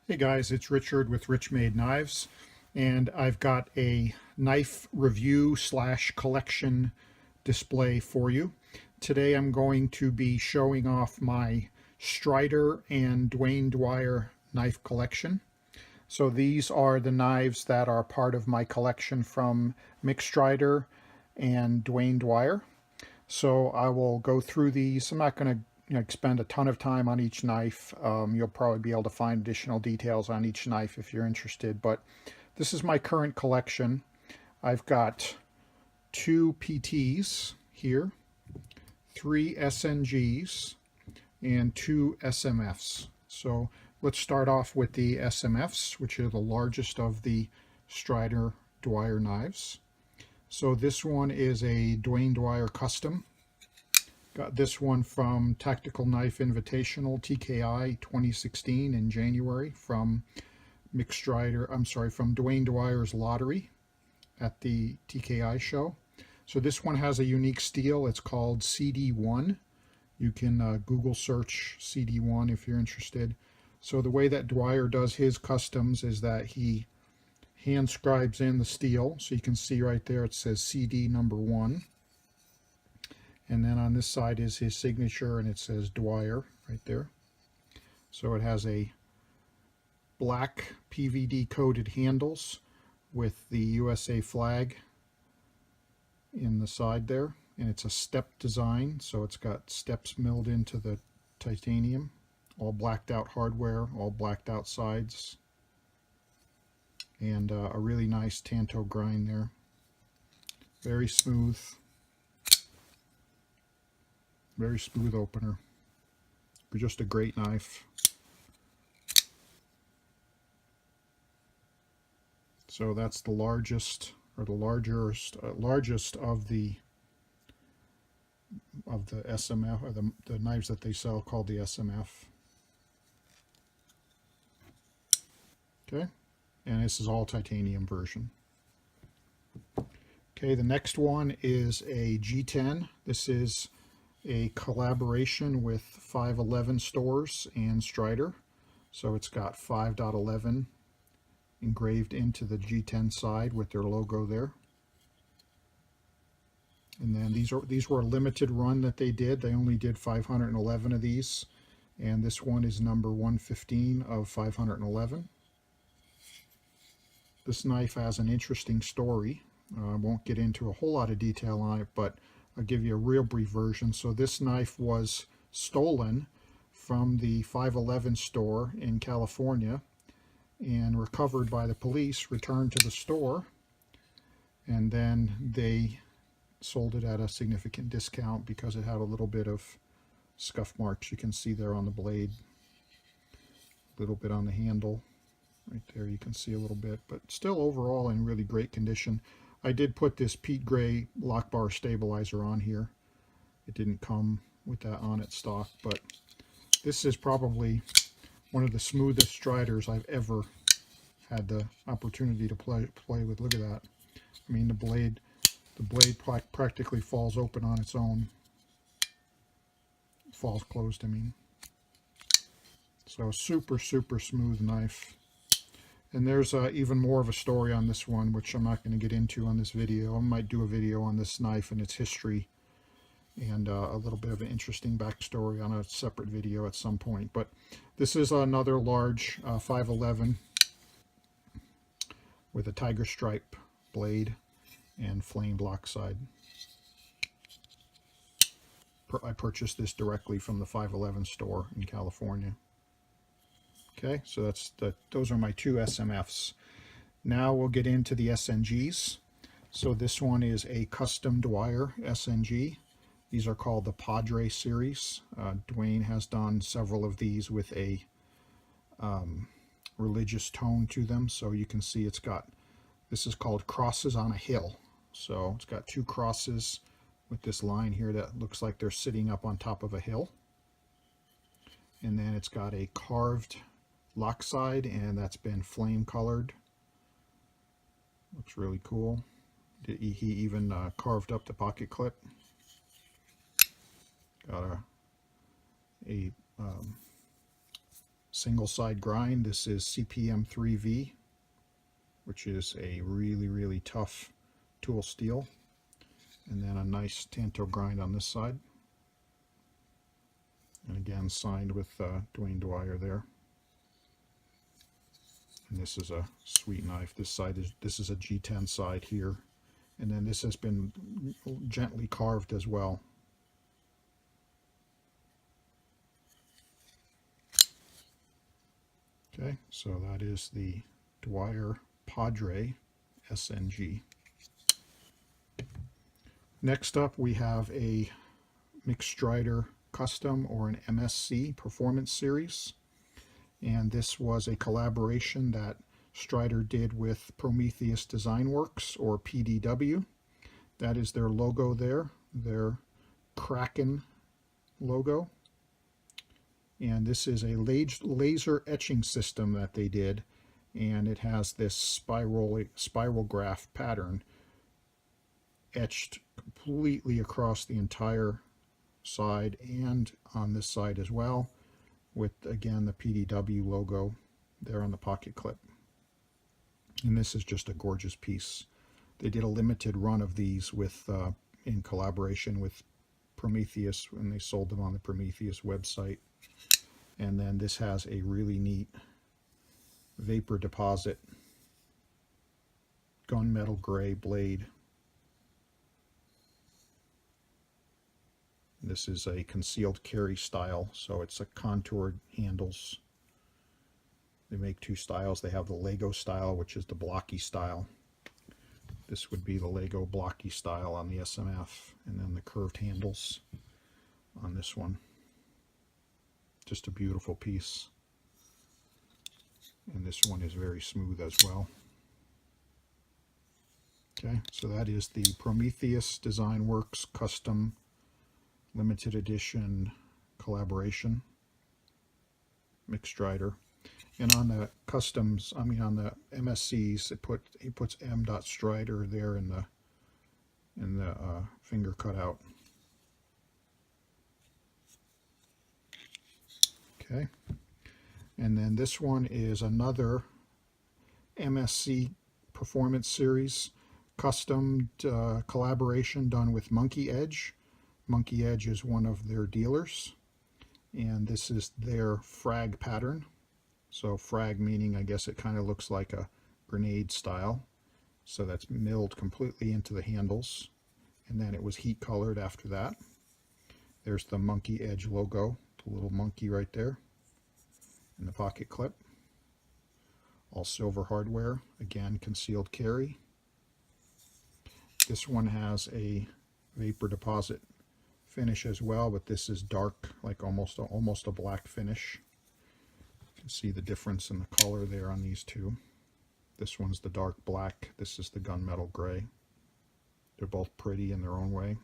Hey guys, it's Richard with Rich Made Knives, and I've got a knife review slash collection display for you. Today I'm going to be showing off my Strider and Duane Dwyer knife collection. So these are the knives that are part of my collection from Mick Strider and Duane Dwyer. So I will go through these. I'm not going to spend a ton of time on each knife. You'll probably be able to find additional details on each knife if you're interested. But this is my current collection. I've got 2 PTs here, 3 SNGs, and 2 SMFs. So let's start off with the SMFs, which are the largest of the Strider Dwyer knives. So this one is a Duane Dwyer custom. Got this one from Tactical Knife Invitational TKI 2016 in January from from Duane Dwyer's Lottery at the TKI show. So this one has a unique steel. It's called CD1. You can Google search CD1 if you're interested. So the way that Dwyer does his customs is that he hand scribes in the steel. So you can see right there it says CD number 1. And then on this side is his signature, and it says Dwyer right there. So it has a black PVD coated handles with the USA flag in the side there, and it's a step design, so it's got steps milled into the titanium, all blacked out hardware, all blacked out sides, and a really nice tanto grind there. Very smooth opener. Just a great knife. So that's the largest, or the largest of the SMF, or the knives that they sell, called the SMF. Okay, and this is all titanium version. Okay, the next one is a G10. This is a collaboration with 511 stores and Strider. So it's got 5.11 engraved into the G10 side with their logo there. And then these were a limited run that they did. They only did 511 of these, and this one is number 115 of 511. This knife has an interesting story. I won't get into a whole lot of detail on it, but I'll give you a real brief version. So this knife was stolen from the 511 store in California and recovered by the police, returned to the store, and then they sold it at a significant discount because it had a little bit of scuff marks. You can see there on the blade, a little bit on the handle. Right there you can see a little bit, but still overall in really great condition. I did put this Pete Gray lock bar stabilizer on here. It didn't come with that on its stock, but this is probably one of the smoothest Striders I've ever had the opportunity to play with. Look at that. I mean, the blade practically falls open on its own. Falls closed, I mean. So super smooth knife. And there's even more of a story on this one, which I'm not going to get into on this video. I might do a video on this knife and its history, and a little bit of an interesting backstory on a separate video at some point. But this is another large 511 with a tiger stripe blade and flame block side. I purchased this directly from the 511 store in California. Okay, so those are my 2 SMFs. Now we'll get into the SNGs. So this one is a custom Dwyer SNG. These are called the Padre series. Duane has done several of these with a religious tone to them. So you can see this is called Crosses on a Hill. So it's got 2 crosses with this line here that looks like they're sitting up on top of a hill. And then it's got a carved lock side, and that's been flame colored. Looks really cool. He even carved up the pocket clip. Got a single side grind. This is CPM 3V, which is a really tough tool steel. And then a nice Tanto grind on this side. And again, signed with Duane Dwyer there. And this is a sweet knife. This is a G10 side here. And then this has been gently carved as well. Okay, so that is the Dwyer Padre SNG. Next up, we have a Mick Strider Custom, or an MSC Performance Series. And this was a collaboration that Strider did with Prometheus Design Works, or PDW. That is their logo there, their Kraken logo. And this is a laser etching system that they did, and it has this spiral graph pattern etched completely across the entire side and on this side as well, with again the PDW logo there on the pocket clip. And this is just a gorgeous piece. They did a limited run of these with in collaboration with Prometheus, when they sold them on the Prometheus website. And then this has a really neat vapor deposit gunmetal gray blade. This is a concealed carry style, so it's a contoured handles. They make two styles. They have the Lego style, which is the blocky style. This would be the Lego blocky style on the SMF, and then the curved handles on this one. Just a beautiful piece. And this one is very smooth as well. Okay, so that is the Prometheus Design Works Custom Limited Edition Collaboration Mick Strider. And on the customs, on the MSCs, he puts M.Strider there in the finger cutout. Okay, and then this one is another MSC Performance Series custom collaboration done with Monkey Edge. Monkey Edge is one of their dealers, and this is their frag pattern. So frag meaning, I guess it kind of looks like a grenade style. So that's milled completely into the handles, and then it was heat colored after that. There's the Monkey Edge logo, the little monkey right there in the pocket clip. All silver hardware, again concealed carry. This one has a vapor deposit finish as well, but this is dark, like almost a black finish. You can see the difference in the color there on these two. This one's the dark black, this is the gunmetal gray. They're both pretty in their own way.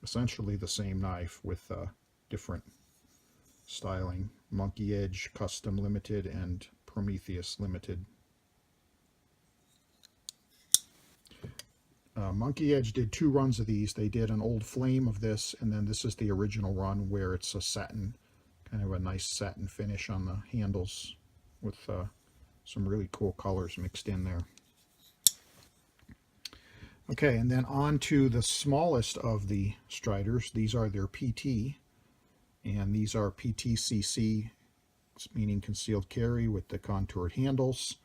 Essentially the same knife with different styling. Monkey Edge Custom Limited and Prometheus Limited. Monkey Edge did two runs of these. They did an old flame of this, and then this is the original run where it's a satin, kind of a nice satin finish on the handles with some really cool colors mixed in there. Okay, and then on to the smallest of the Striders. These are their PT, and these are PTCC, meaning concealed carry with the contoured handles.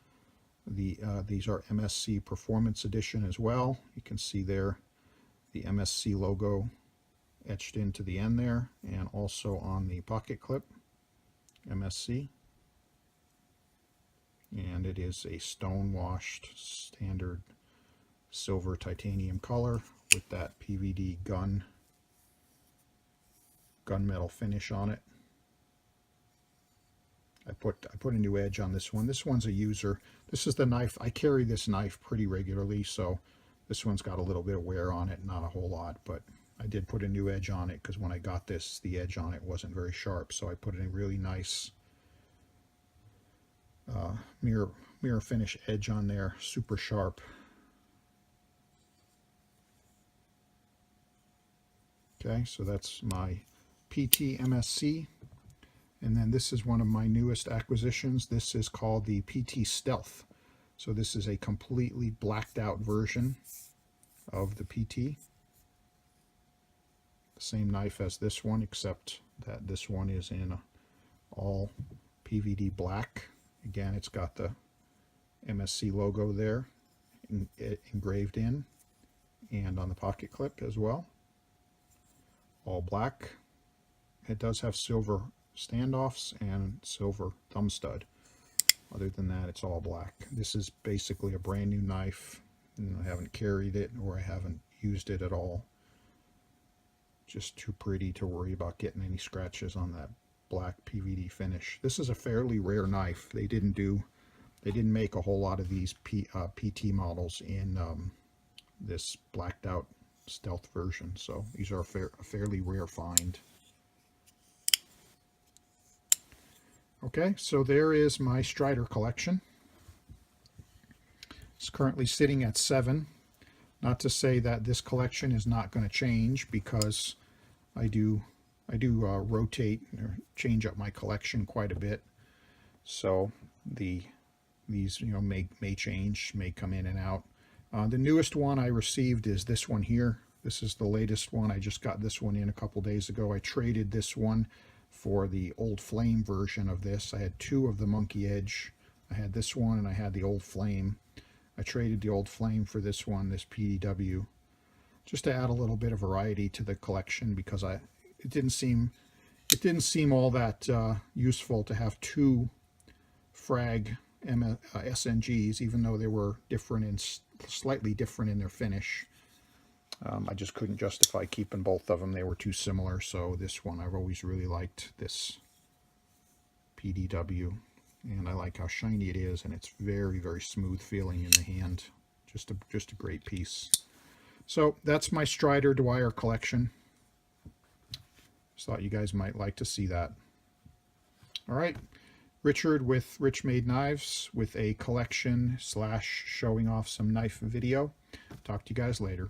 These are MSC Performance Edition as well. You can see there the MSC logo etched into the end there, and also on the pocket clip, MSC. And it is a stone-washed standard silver titanium color with that PVD gunmetal finish on it. I put a new edge on this one. This one's a user. This is the knife. I carry this knife pretty regularly, so this one's got a little bit of wear on it, not a whole lot, but I did put a new edge on it because when I got this, the edge on it wasn't very sharp, so I put a really nice mirror finish edge on there, super sharp. Okay, so that's my PT MSC. And then this is one of my newest acquisitions. This is called the PT Stealth. So this is a completely blacked out version of the PT. The same knife as this one, except that this one is in all PVD black. Again, it's got the MSC logo there engraved in, and on the pocket clip as well. All black. It does have silver standoffs and silver thumb stud. Other than that, it's all black. This is basically a brand new knife. I haven't carried it, or I haven't used it at all. Just too pretty to worry about getting any scratches on that black PVD finish. This is a fairly rare knife. They didn't make a whole lot of these PT models in this blacked out stealth version, so these are a fairly rare find. Okay, so there is my Strider collection. It's currently sitting at 7. Not to say that this collection is not going to change, because I do rotate or change up my collection quite a bit. So these may change, may come in and out. The newest one I received is this one here. This is the latest one. I just got this one in a couple days ago. I traded this one for the old flame version of this. I had 2 of the Monkey Edge. I had this one and I had the old flame. I traded the old flame for this one, this PDW, just to add a little bit of variety to the collection, because it didn't seem all that useful to have 2 frag SNGs, even though they were different and slightly different in their finish. I just couldn't justify keeping both of them. They were too similar. So this one, I've always really liked this PDW, and I like how shiny it is, and it's very, very smooth feeling in the hand. Just a great piece. So that's my Strider Dwyer collection. Just thought you guys might like to see that. All right, Richard with Rich Made Knives with a collection / showing off some knife video. Talk to you guys later.